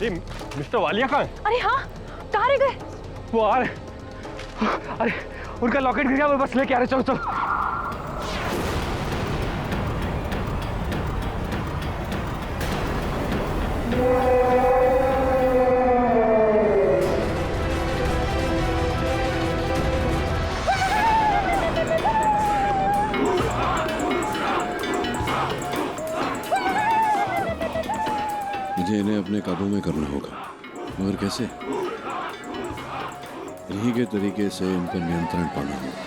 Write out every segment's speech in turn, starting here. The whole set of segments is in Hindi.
अरे मिस्टर वालिया कहाँ है? अरे हाँ, कहाँ रह गए? वो आ रहे। अरे उनका लॉकेट गिर गया, वो बस लेके आ रहे। चलो चलो। मुझे इन्हें अपने काबू में करना होगा, मगर कैसे? इन्हीं के तरीके से इन पर नियंत्रण पाना होगा।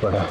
पड़ा।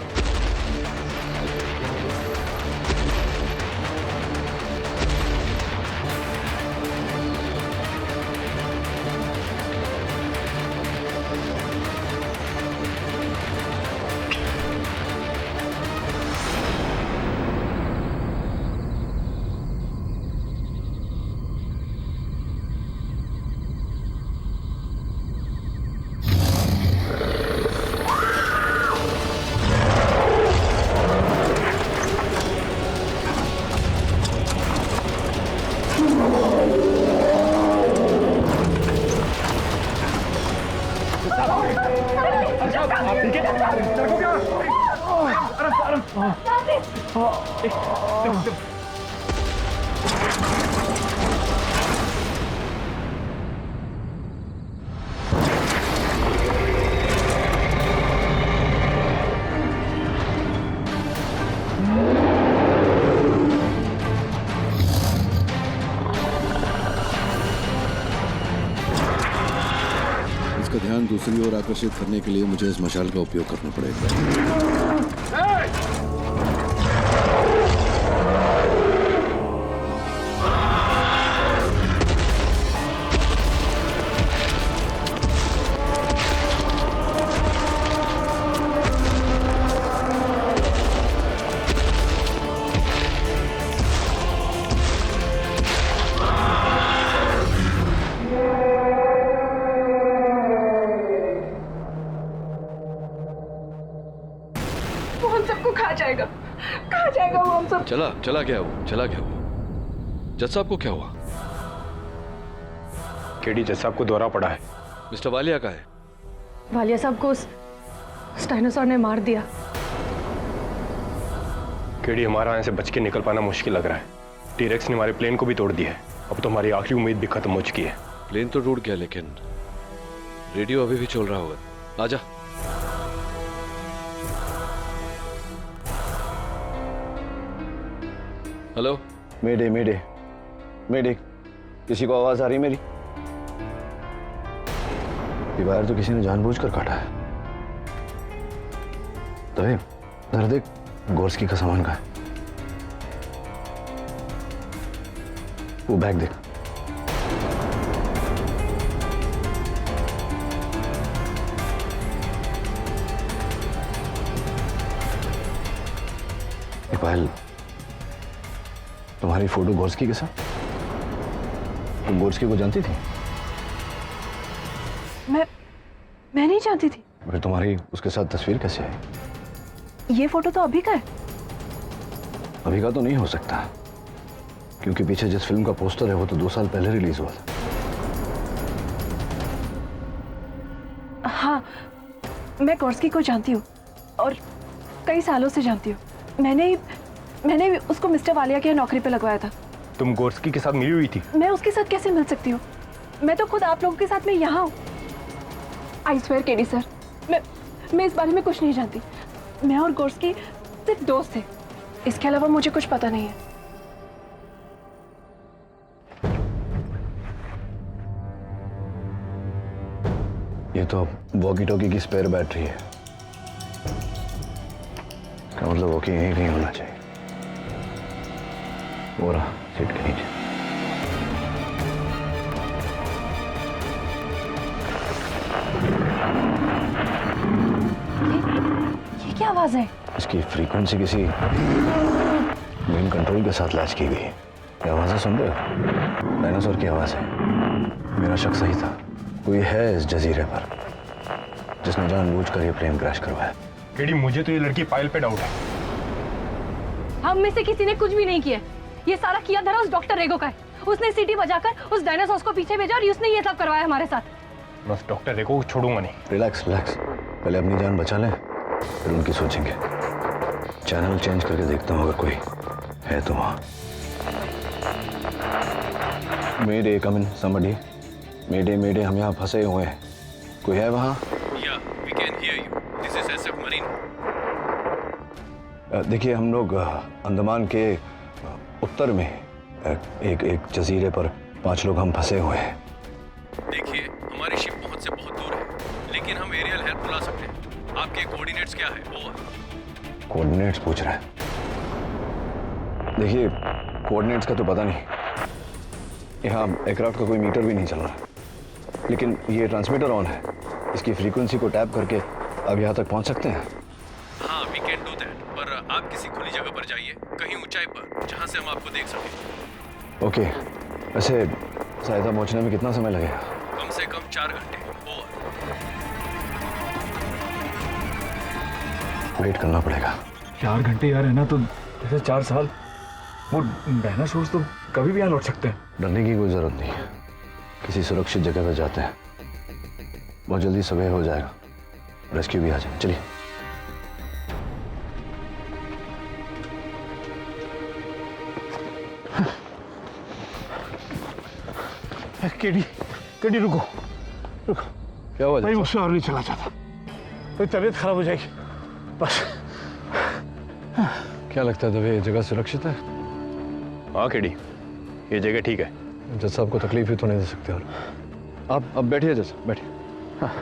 इसका ध्यान दूसरी ओर आकर्षित करने के लिए मुझे इस मशाल का उपयोग करना पड़ेगा। वो हम सबको खा जाएगा वो हम सब। चला गया वो। जज साहब को क्या हुआ? केडी, जज साहब को दौरा पड़ा है। मिस्टर वालिया का है? वालिया साहब को उस डायनासोर ने मार दिया। केडी, हमारा यहाँ से बच के निकल पाना मुश्किल लग रहा है। टीरेक्स ने हमारे प्लेन को भी तोड़ दिया है। अब तो हमारी आखिरी उम्मीद भी खत्म हो चुकी है। प्लेन तो टूट गया, लेकिन रेडियो अभी भी चल रहा होगा। आजा। हेलो। मेडे मेडे मेडे, किसी को आवाज आ रही मेरी? ये वायर तो किसी ने जानबूझकर काटा है। तभी जरा देख, गोर्स्की का सामान का है। वो बैग देख। पायल, तुम्हारी फोटो गोर्स्की के साथ? तुम गोर्स्की को जानती थी? मैं नहीं जानती थी। फिर तुम्हारी उसके साथ तस्वीर कैसे आई? ये फोटो तो अभी का है। अभी का तो नहीं हो सकता, क्योंकि पीछे जिस फिल्म का पोस्टर है वो तो 2 साल पहले रिलीज हुआ था। हाँ, मैं गोर्स्की को जानती हूँ और कई सालों से जानती हूँ। मैंने उसको मिस्टर वालिया के नौकरी पे लगवाया था। तुम गोर्स्की के साथ मिली हुई थी? मैं उसके साथ कैसे मिल सकती हूँ? मैं तो खुद आप लोगों के साथ में यहाँ हूँ। आई स्वेयर केडी सर, मैं इस बारे में कुछ नहीं जानती। मैं और गोर्स्की सिर्फ दोस्त थे, इसके अलावा मुझे कुछ पता नहीं है। ये तो वॉकी टॉकी की स्पेयर बैटरी है। इसका मतलब वॉकी यहीं कहीं होना चाहिए। वो रहा सीट के नीचे। ये क्या आवाज है? इसकी फ्रीक्वेंसी किसी मेन कंट्रोल के साथ लैच की गई है। ये आवाज़ें सुन रहे हो? डायनासोर की आवाज़ है। मेरा शक सही था, कोई है इस जजीरे पर जिसने जानबूझकर ये प्लेन क्रैश करवाया। केडी, मुझे तो ये लड़की पायल पे डाउट है। हम में से किसी ने कुछ भी नहीं किया। ये सारा किया धरा उस डॉक्टर रेगो का है। उसने सीटी बजाकर उस डायनासोर को पीछे भेजा और उसने ये सब करवाया हमारे साथ। मैं उस डॉक्टर रेगो को छोड़ूंगा नहीं। रिलैक्स रिलैक्स, पहले अपनी जान बचा लें, फिर उनकी सोचेंगे। चैनल चेंज करके देखता हूँ अगर कोई है तो वहाँ। मेडे, कम इन समबडी। मेडे, हम यहाँ फंसे हुए हैं, कोई है वहाँ? we can hear you. This is SF Marine. देखिए, हम लोग अंडमान के उत्तर में एक जजीरे पर 5 लोग हम फंसे हुए हैं। देखिए, हमारी शिप बहुत से बहुत दूर है, लेकिन हम एरियल हेल्प बुला सकते हैं। आपके के कोऑर्डिनेट्स क्या है? ओवर। कोऑर्डिनेट्स पूछ रहा है। देखिए, कोऑर्डिनेट्स का तो पता नहीं, यहाँ एयरक्राफ्ट का कोई मीटर भी नहीं चल रहा, लेकिन ये ट्रांसमीटर ऑन है। इसकी फ्रीक्वेंसी को टैप करके अब यहाँ तक पहुँच सकते हैं। हाँ, वी कैन डू दैट, पर आप किसी खुली जगह पर जाइए, कहीं ऊंचाई पर, जहाँ से हम आपको देख सकें। ओके, वैसे सहायता पहुँचने में कितना समय लगेगा? कम से कम 4 घंटे। ओवर। वेट करना पड़ेगा। 4 घंटे यार, है ना, तो जैसे 4 साल। वो डायनासोर्स तो कभी भी यहाँ लौट सकते हैं। डरने की कोई जरूरत नहीं है, किसी सुरक्षित जगह पर जाते हैं, बहुत जल्दी सुबह हो जाएगा, रेस्क्यू भी आ जाए। चलिए। केडी, केडी रुको रुको। क्या हुआ? भाई मुझसे और नहीं चला जाता, मेरी तबीयत खराब हो जाएगी बस। क्या लगता है दबे, ये जगह सुरक्षित है? हाँ केडी, ये जगह ठीक है। जज साहब को तकलीफ ही तो नहीं दे सकते। और आप अब बैठिए जज, बैठिए। हाँ,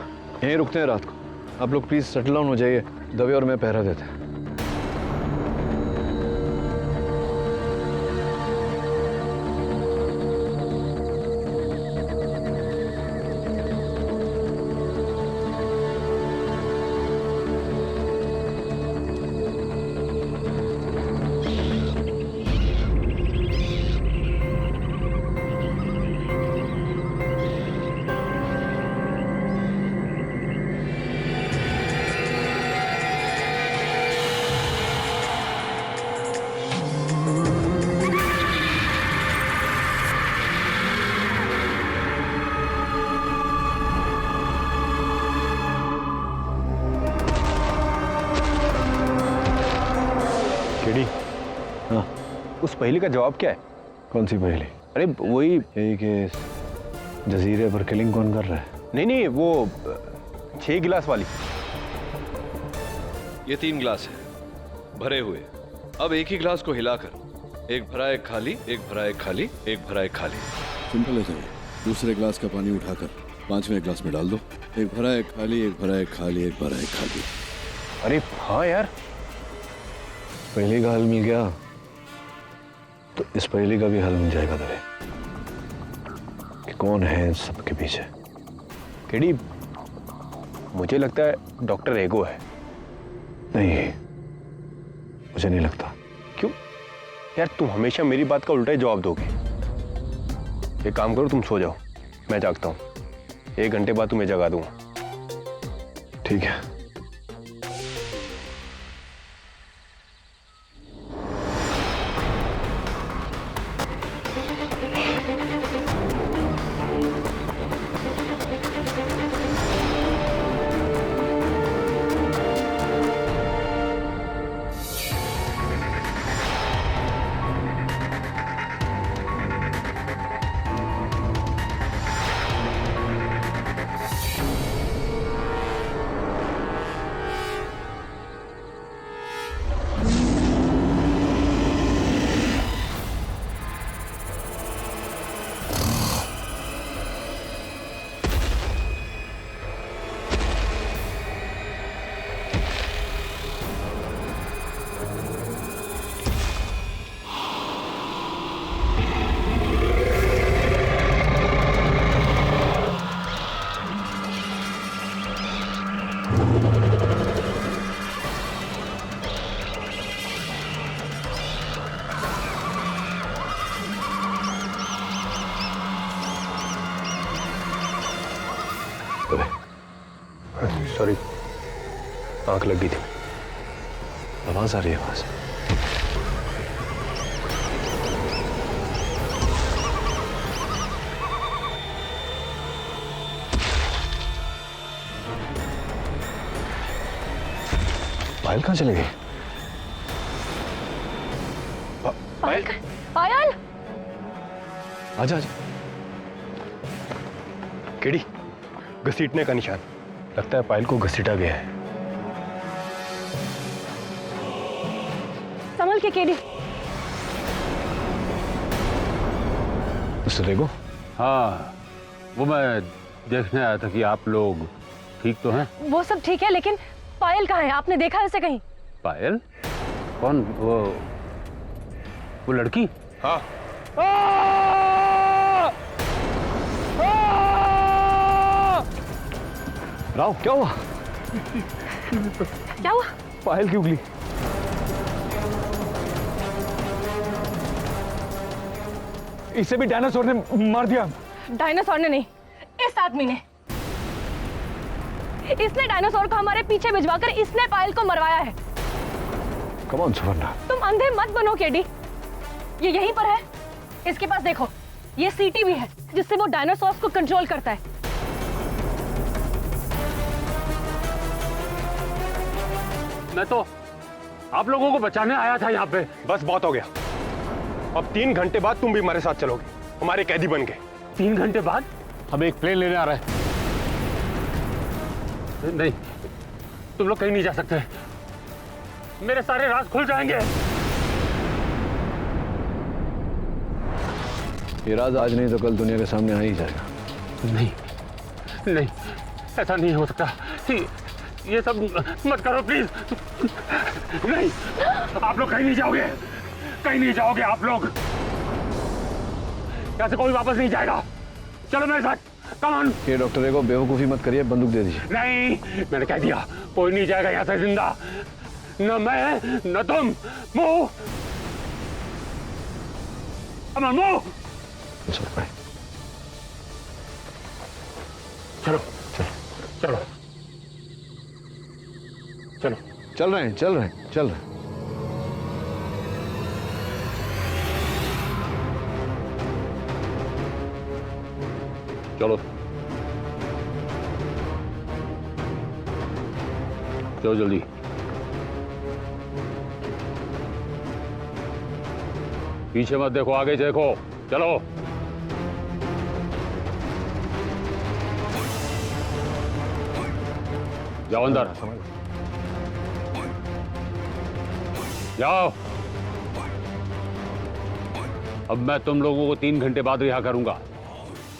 यहीं रुकते हैं रात को। आप लोग प्लीज सेटल डाउन हो जाइए, दबे और मैं पहरा देते हैं। केडी, हाँ, उस पहेली का जवाब क्या है? कौन सी पहेली? अरे वही, यही कि जजीरे पर किलिंग कौन कर रहा है? नहीं, वो 6 गिलास वाली। ये 3 गिलास है, भरे हुए। अब एक ही गिलास को हिलाकर, एक भरा एक खाली, एक भरा एक खाली, एक भरा एक खाली। सिंपल है सर। दूसरे ग्लास का पानी उठाकर 5वें ग्लास में डाल दो। एक भरा एक खाली, एक भरा एक खाली, एक भरा एक खाली। अरे हाँ यार, पहली का हल मिल गया तो इस पहली का भी हल मिल जाएगा दबे, कि कौन है सबके पीछे। केडी, मुझे लगता है डॉक्टर एगो है। नहीं, मुझे नहीं लगता। क्यों यार, तुम हमेशा मेरी बात का उल्टा ही जवाब दोगे। एक काम करो, तुम सो जाओ, मैं जागता हूँ। 1 घंटे बाद तुम्हें जगा दूंगा। ठीक है। सॉरी, आंख लग गई थी। आवाज आ रही है, आवाज। पायल कहाँ चली गई? पायल, पायल, आजा आजा। केडी, घसीटने का निशान। लगता है पायल को घसीटा गया है। संभल के केडी। मिस्टर रेगो? हाँ, वो मैं देखने आया था कि आप लोग ठीक तो हैं। वो सब ठीक है, लेकिन पायल कहाँ है? आपने देखा है उसे कहीं? पायल? कौन? वो लड़की? हाँ। राव क्या हुआ? क्या हुआ? पायल की उंगली। इसे भी डायनासोर ने मार दिया। डायनासोर ने नहीं, इस आदमी ने। इसने डायनासोर को हमारे पीछे भिजवाकर इसने पायल को मरवाया है। कम ऑन सुवर्णा। तुम अंधे मत बनो केडी। ये यहीं पर है। इसके पास देखो, ये सीटी भी है जिससे वो डायनासोर्स को कंट्रोल करता है। मैं तो आप लोगों को बचाने आया था यहाँ पे। बस बहुत हो गया। अब 3 घंटे बाद तुम भी हमारे साथ चलोगे, हमारे कैदी बन के। 3 घंटे बाद? हम एक प्लेन लेने आ रहे हैं। नहीं, तुम लोग कहीं नहीं जा सकते। मेरे सारे राज खुल जाएंगे। ये राज आज नहीं तो कल दुनिया के सामने आ ही जाएगा। नहीं नहीं, ऐसा नहीं हो सकता। ये सब मत करो प्लीज। नहीं, आप लोग कहीं नहीं जाओगे, कहीं नहीं जाओगे आप लोग। यहाँ से कोई वापस नहीं जाएगा। चलो मेरे साथ, कम ऑन। ये डॉक्टर को बेवकूफी मत करिए, बंदूक दे दीजिए। नहीं, मैंने कह दिया, कोई नहीं जाएगा यहाँ से जिंदा। न मैं न तुम। Move, come on move. चलो चलो चलो। चल रहे हैं चल रहे हैं चल रहे हैं। चलो चलो जल्दी। पीछे मत देखो, आगे देखो। चलो जाओ अंदर, जाओ। अब मैं तुम लोगों को 3 घंटे बाद रिहा करूंगा,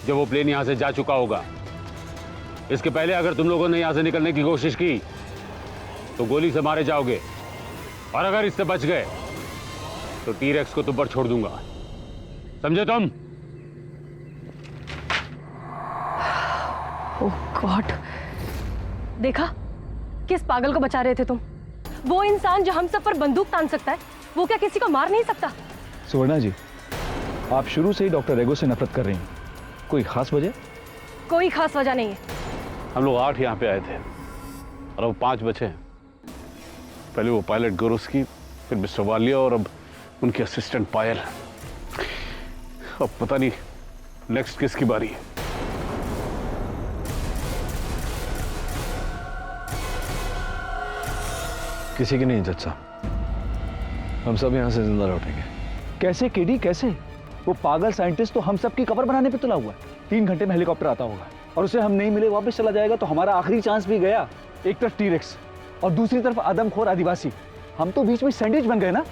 जब वो प्लेन यहां से जा चुका होगा। इसके पहले अगर तुम लोगों ने यहां से निकलने की कोशिश की तो गोली से मारे जाओगे, और अगर इससे बच गए तो टी-रेक्स को तुम पर छोड़ दूंगा, समझे तुम? ओह गॉड, देखा किस पागल को बचा रहे थे तुम? वो इंसान जो हम सब पर बंदूक तान सकता है, वो क्या किसी को मार नहीं सकता? सुवर्णा जी, आप शुरू से ही डॉक्टर रेगो से नफरत कर रही हैं। कोई खास वजह? कोई खास वजह नहीं है। हम लोग 8 यहाँ पे आए थे और अब 5 बचे हैं। पहले वो पायलट गुरुस्की, फिर मिस्टर वालिया और अब उनकी असिस्टेंट पायल। अब पता नहीं नेक्स्ट किसकी बारी है। किसी की नहीं जज साहब, हम सब यहाँ से जिंदा लौटेंगे। कैसे केडी, कैसे? वो पागल साइंटिस्ट तो हम सब की कब्र बनाने पे तुला हुआ है। 3 घंटे में हेलीकॉप्टर आता होगा और उसे हम नहीं मिले, वापस चला जाएगा, तो हमारा आखिरी चांस भी गया। एक तरफ टी-रेक्स और दूसरी तरफ आदमखोर आदिवासी, हम तो बीच में सैंडविच बन गए ना।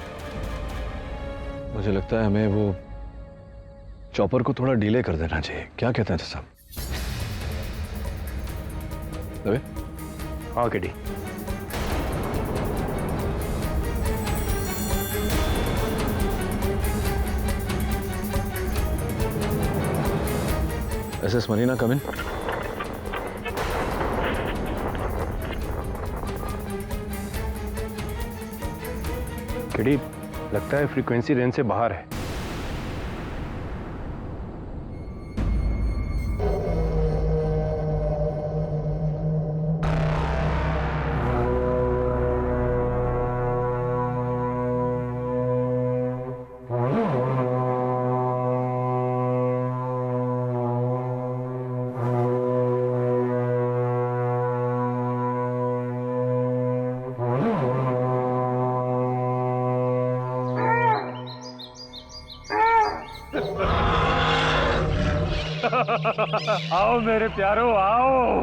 मुझे लगता है हमें वो चॉपर को थोड़ा डिले कर देना चाहिए। क्या कहते हैं साहब? दबे? हाँ केडी। SS मरीना कम इन। केडी, लगता है फ्रीक्वेंसी रेंज से बाहर है। आओ मेरे प्यारो, आओ।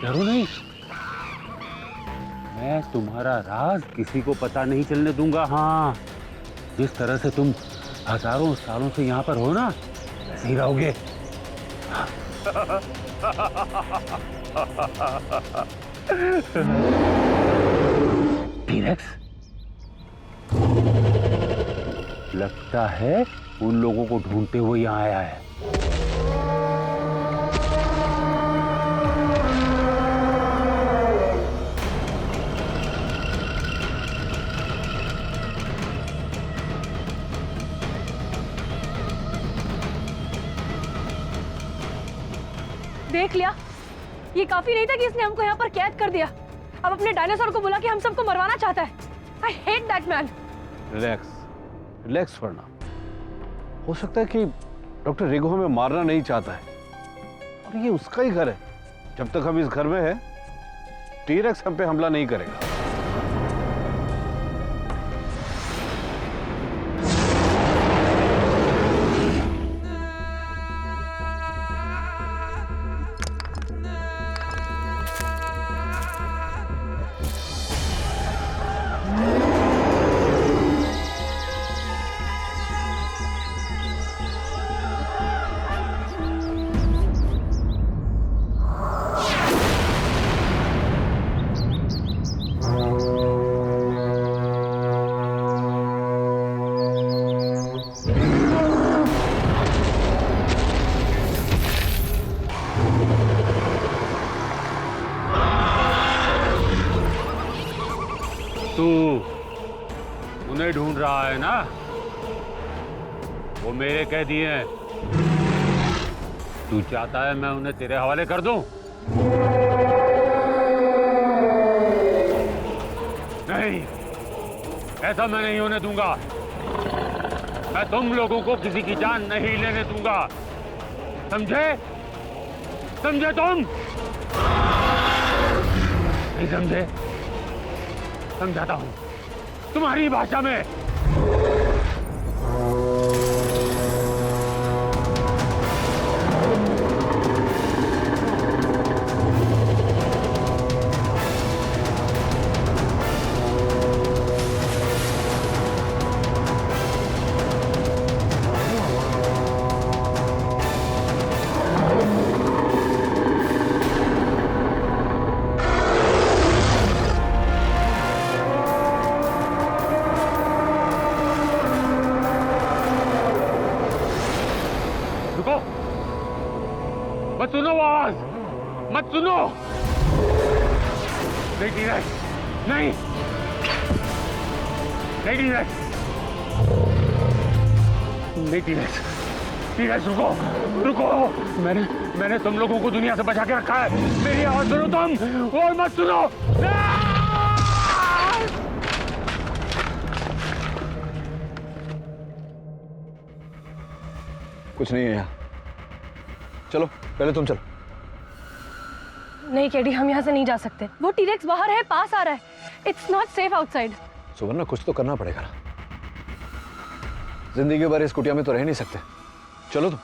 डरो नहीं, मैं तुम्हारा राज किसी को पता नहीं चलने दूंगा। हाँ, जिस तरह से तुम हजारों सालों से यहाँ पर हो ना, ऐसे ही रहोगे। टीरेक्स, लगता है उन लोगों को ढूंढते हुए यहाँ आया है। देख लिया, ये काफी नहीं था कि इसने हमको यहाँ पर कैद कर दिया। अब अपने डायनासोर को बुला के हम सबको मरवाना चाहता है। I hate that man. Relax, relax फरना। हो सकता है कि डॉक्टर रेगो हमें मारना नहीं चाहता है और ये उसका ही घर है। जब तक हम इस घर में हैं, टीरेक्स हम पे हमला नहीं करेगा। तू उन्हें ढूंढ रहा है ना? वो मेरे कैदी हैं। तू चाहता है मैं उन्हें तेरे हवाले कर दूं? नहीं, ऐसा मैं नहीं होने दूंगा। मैं तुम लोगों को किसी की जान नहीं लेने दूंगा, समझे? समझे तुम? नहीं समझे? समझाता हूं तुम्हारी भाषा में। मत सुनो आवाज, मत सुनो। नहीं टीरेक्स, नहीं, नहीं टीरेक्स, नहीं टीरेक्स, टीरेक्स रुको, रुको। मैंने तुम लोगों को दुनिया से बचा के रखा है। मेरी आवाज सुनो तुम और मत सुनो। कुछ नहीं है यहाँ। चलो, पहले तुम चलो। नहीं केडी, हम यहाँ से नहीं जा सकते। वो टीरेक्स बाहर है, पास आ रहा है। It's not safe outside. सुवर्ण, कुछ तो करना पड़ेगा ना। जिंदगी भर इस कुटिया में तो रह नहीं सकते। चलो तुम।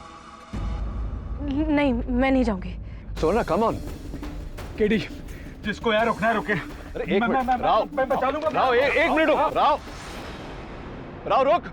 नहीं, मैं नहीं जाऊंगी। सुवर्ण, कम ऑन। केडी, जिसको यार रुकना है रुके। अरे एक मिनट, राव, मैं बचा लूंगा। राव, एक मिनट रुक। राव, राव रुक।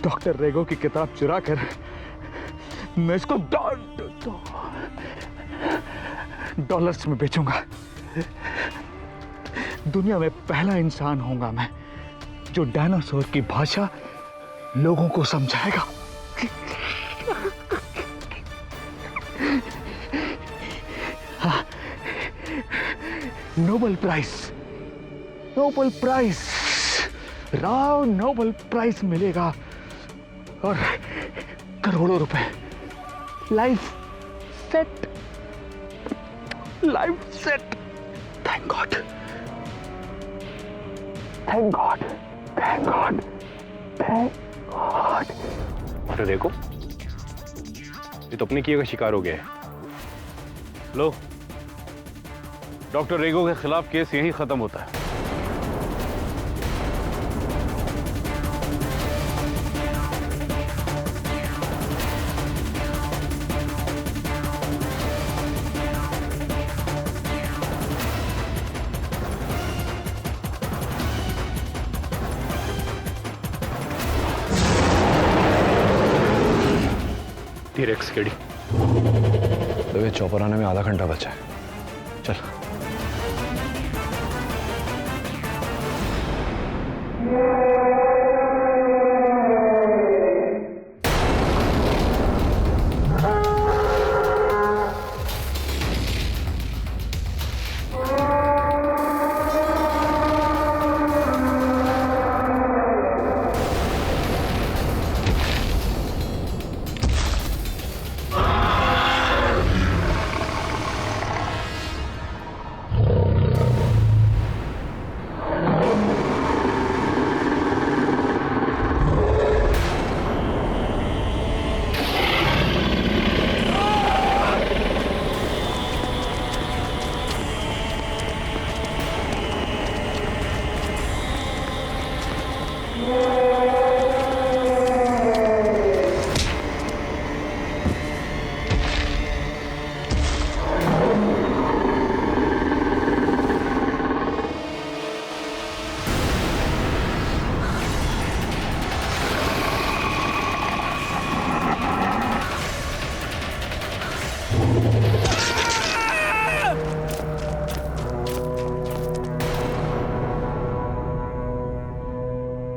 डॉक्टर रेगो की किताब चुरा कर मैं इसको डॉलर्स में बेचूंगा। दुनिया में पहला इंसान होऊंगा मैं जो डायनासोर की भाषा लोगों को समझाएगा। हाँ, Nobel prize, Nobel prize, Rao Nobel prize मिलेगा और करोड़ों रुपए। Life set, life set. Thank God, thank God, thank God, thank God. अरे देखो, ये तो अपने किए का शिकार हो गया है। लो, डॉक्टर रेगो के खिलाफ केस यहीं खत्म होता है। टी-रेक्स केडी, तभी चौपर आने में आधा घंटा बचा है। चल।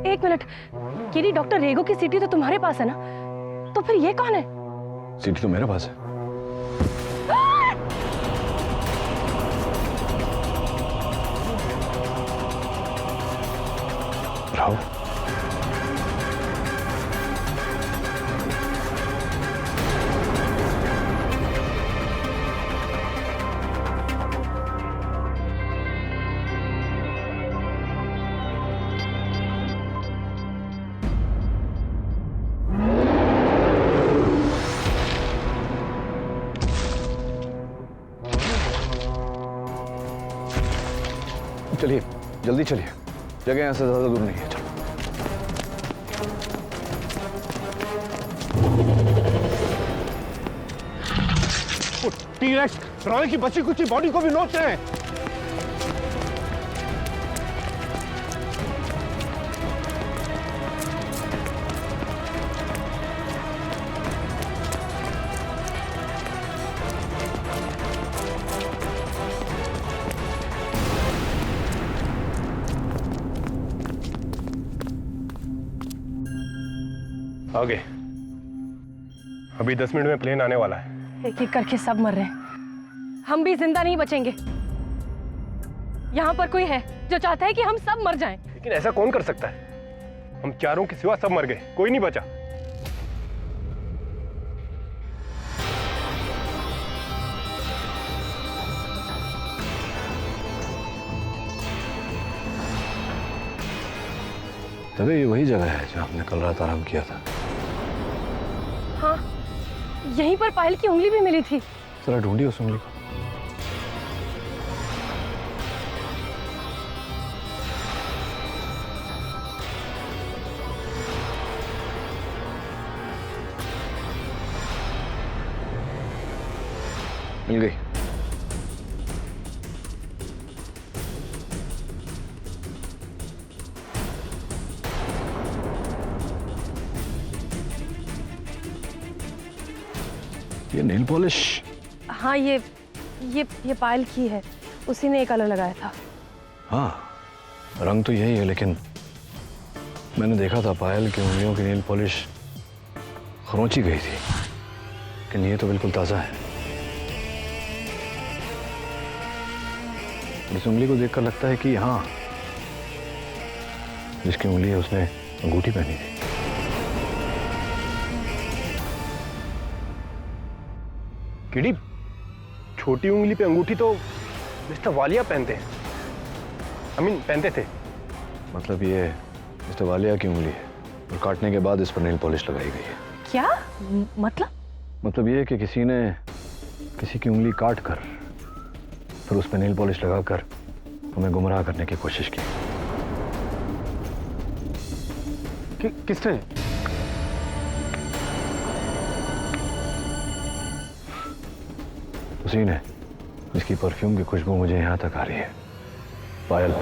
एक मिनट, केडी, डॉक्टर रेगो की सीटी तो तुम्हारे पास है ना? तो फिर ये कौन है? सीटी तो मेरे पास है। राव, चलिए, जल्दी चलिए, जगह यहाँ से ज्यादा दूर नहीं है। चलो। टी-रेक्स रॉय की बची कुची बॉडी को भी नोच रहे हैं। आगे, अभी 10 मिनट में प्लेन आने वाला है। एक एक करके सब मर रहे हैं, हम भी जिंदा नहीं बचेंगे। यहाँ पर कोई है जो चाहता है कि हम सब मर जाएं। लेकिन ऐसा कौन कर सकता है? हम चारों के सिवा सब मर गए, कोई नहीं बचा। तभी ये वही जगह है जहाँ हमने कल रात आराम किया था। हाँ, यहीं पर पायल की उंगली भी मिली थी। जरा ढूंढिए उस उंगली को। मिल गई। ये नेल पॉलिश? हाँ, ये पायल की है, उसी ने एक कलर लगाया था। हाँ, रंग तो यही है, लेकिन मैंने देखा था पायल की उंगलियों की नेल पॉलिश खरोंची गई थी, लेकिन ये तो बिल्कुल ताज़ा है। इस उंगली को देखकर लगता है कि हाँ, जिसकी उंगली है उसने अंगूठी पहनी थी। किडी, छोटी उंगली पे अंगूठी तो मिस्टर वालिया पहनते हैं। पहनते थे। मतलब ये मिस्टर वालिया की उंगली है और काटने के बाद इस पर नेल पॉलिश लगाई गई है। क्या मतलब ये है कि किसी ने किसी की उंगली काट कर फिर उस पर नेल पॉलिश लगाकर हमें गुमराह करने की कोशिश की। किसने? उसी ने जिसकी परफ्यूम की खुशबू मुझे यहाँ तक आ रही है। पायल।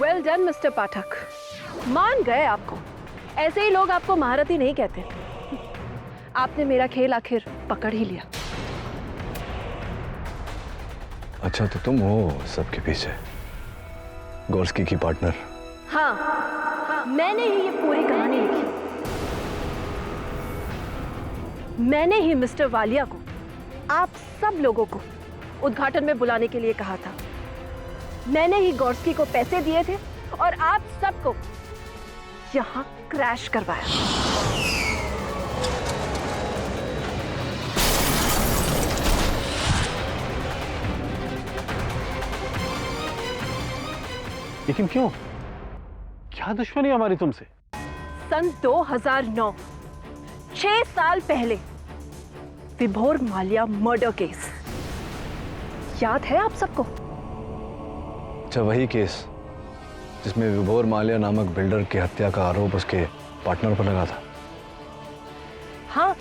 वेल डन मिस्टर पाठक, मान गए आपको। ऐसे ही लोग आपको महारथी नहीं कहते। आपने मेरा खेल आखिर पकड़ ही लिया। अच्छा, तो तुम हो सबके पीछे, गोर्स्की की पार्टनर? हाँ, मैंने ही ये पूरी कहानी लिखी। मैंने ही मिस्टर वालिया को आप सब लोगों को उद्घाटन में बुलाने के लिए कहा था। मैंने ही गोर्स्की को पैसे दिए थे और आप सबको यहां क्रैश करवाया। लेकिन क्यों? क्या दुश्मनी हमारी तुमसे? सन 2009, 6 साल पहले, विभोर माल्या मर्डर केस याद है आप सबको? अच्छा, वही केस जिसमें विभोर माल्या नामक बिल्डर की हत्या का आरोप उसके पार्टनर पर लगा था। हाँ,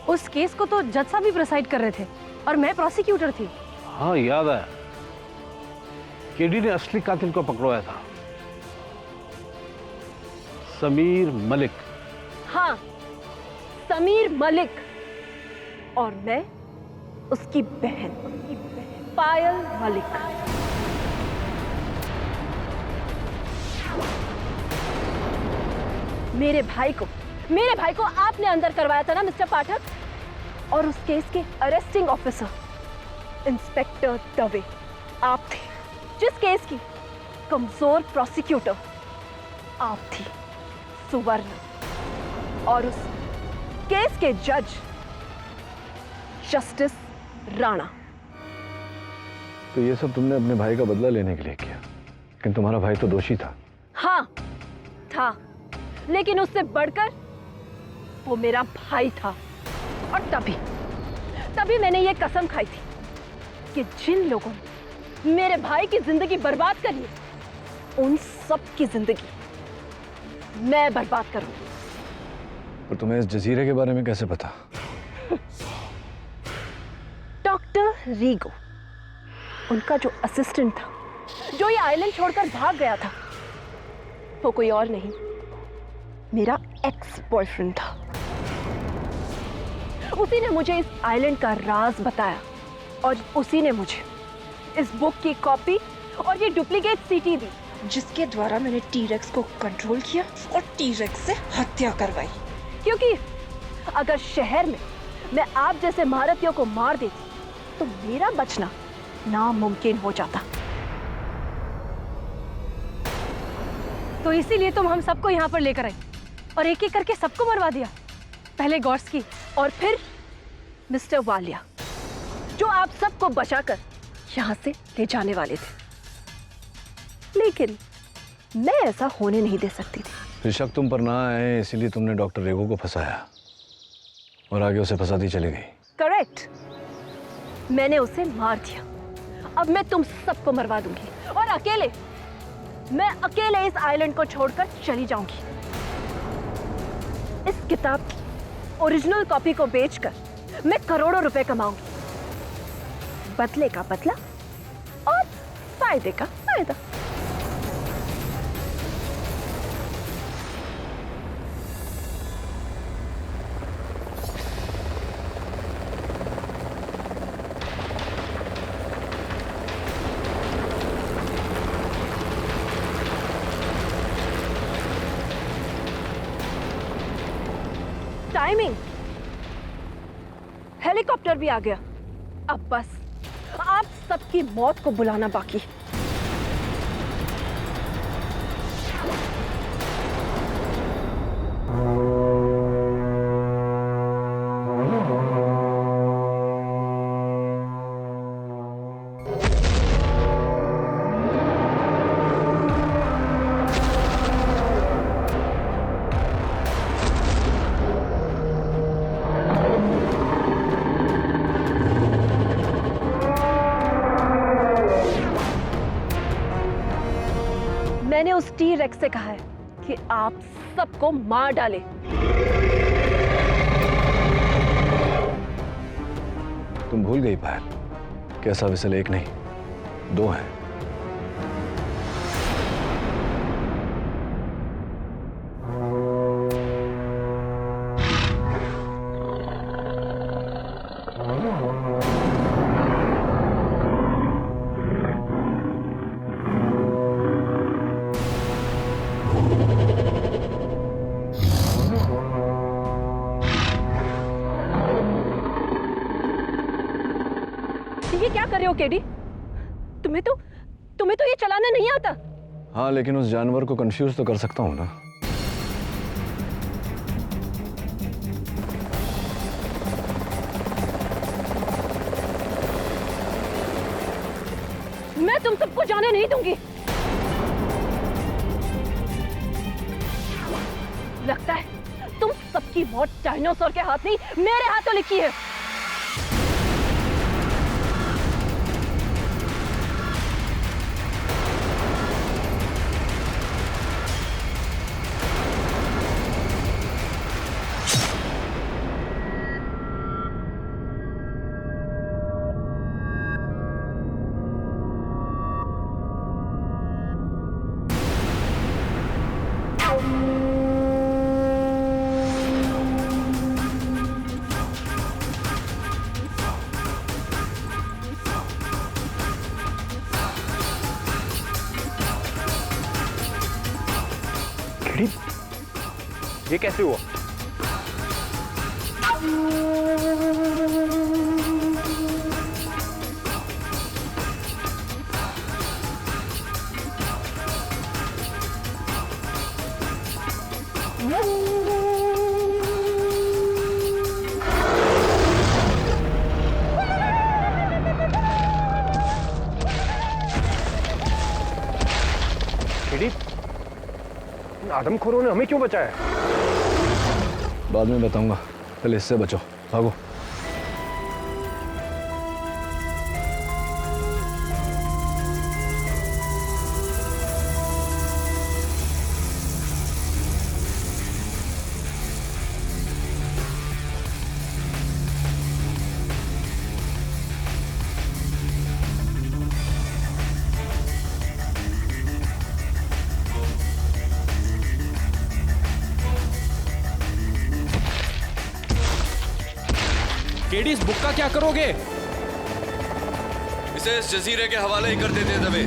उस केस को तो जज साहब भी प्रिसाइड कर रहे थे और मैं प्रोसिक्यूटर थी। हाँ, याद आया। केडी ने असली कातिल को पकड़वाया था, समीर मलिक। हाँ, समीर मलिक। और मैं उसकी बहन पायल मलिक। मेरे भाई को आपने अंदर करवाया था ना मिस्टर पाठक? और उस केस के अरेस्टिंग ऑफिसर इंस्पेक्टर दवे आप थे। जिस केस की कमजोर प्रोसिक्यूटर आप थी सुवर्ण। और उस केस के जज जस्टिस राणा। तो ये सब तुमने अपने भाई का बदला लेने के लिए किया, लेकिन तुम्हारा भाई तो दोषी था। हाँ था, लेकिन उससे बढ़कर वो मेरा भाई था। और तभी मैंने ये कसम खाई थी कि जिन लोगों ने मेरे भाई की जिंदगी बर्बाद करी है, उन सब की जिंदगी मैं बर्बाद करूंगी। और तुम्हें इस जजीरे के बारे में कैसे पता? डॉक्टर रीगो, उनका जो असिस्टेंट था, जो ये आइलैंड छोड़कर भाग गया था, वो कोई और नहीं, मेरा एक्स बॉयफ्रेंड था। उसी ने मुझे इस आइलैंड का राज बताया और उसी ने मुझे इस बुक की कॉपी और ये डुप्लीकेट सीटी दी, जिसके द्वारा मैंने टी-रेक्स को कंट्रोल किया और टी-रेक्स से हत्या करवाई। क्योंकि अगर शहर में मैं आप जैसे महारथियों को मार देती तो मेरा बचना नामुमकिन हो जाता। तो इसीलिए तुम हम सबको यहाँ पर लेकर आई और एक एक करके सबको मरवा दिया। पहले गोर्स्की और फिर मिस्टर वालिया, जो आप सबको बचाकर यहाँ से ले जाने वाले थे। लेकिन मैं ऐसा होने नहीं दे सकती थी। फिर शक तुम पर ना आए, इसीलिए तुमने डॉक्टर रेगो को फंसाया और आगे उसे फंसाती चली गई। करेक्ट। मैंने उसे मार दिया। अब मैं तुम सबको मरवा दूंगी और मैं अकेले इस आइलैंड को छोड़कर चली जाऊंगी। इस किताब की ओरिजिनल कॉपी को बेचकर मैं करोड़ों रुपए कमाऊंगी। बदले का बदला और फायदे का फायदा। टाइमिंग, हेलीकॉप्टर भी आ गया। अब बस आप सबकी मौत को बुलाना बाकी। मैंने उस टी-रेक्स से कहा है कि आप सबको मार डाले। तुम भूल गई पायल, कैसा विसल एक नहीं 2 हैं। ये क्या कर रहे हो केडी? तुम्हें तो ये चलाना नहीं आता। हाँ, लेकिन उस जानवर को कंफ्यूज तो कर सकता हूँ ना। मैं तुम सबको जाने नहीं दूंगी। लगता है तुम सबकी मौत डायनासोर के हाथ नहीं, मेरे हाथों लिखी है। ये कैसे हुआ? आदमखोरों ने हमें क्यों बचाया? बाद में बताऊंगा, पहले इससे बचो, भागो। केडी, इस बुक का क्या करोगे? इसे इस जजीरे के हवाले ही कर देते हैं दबे।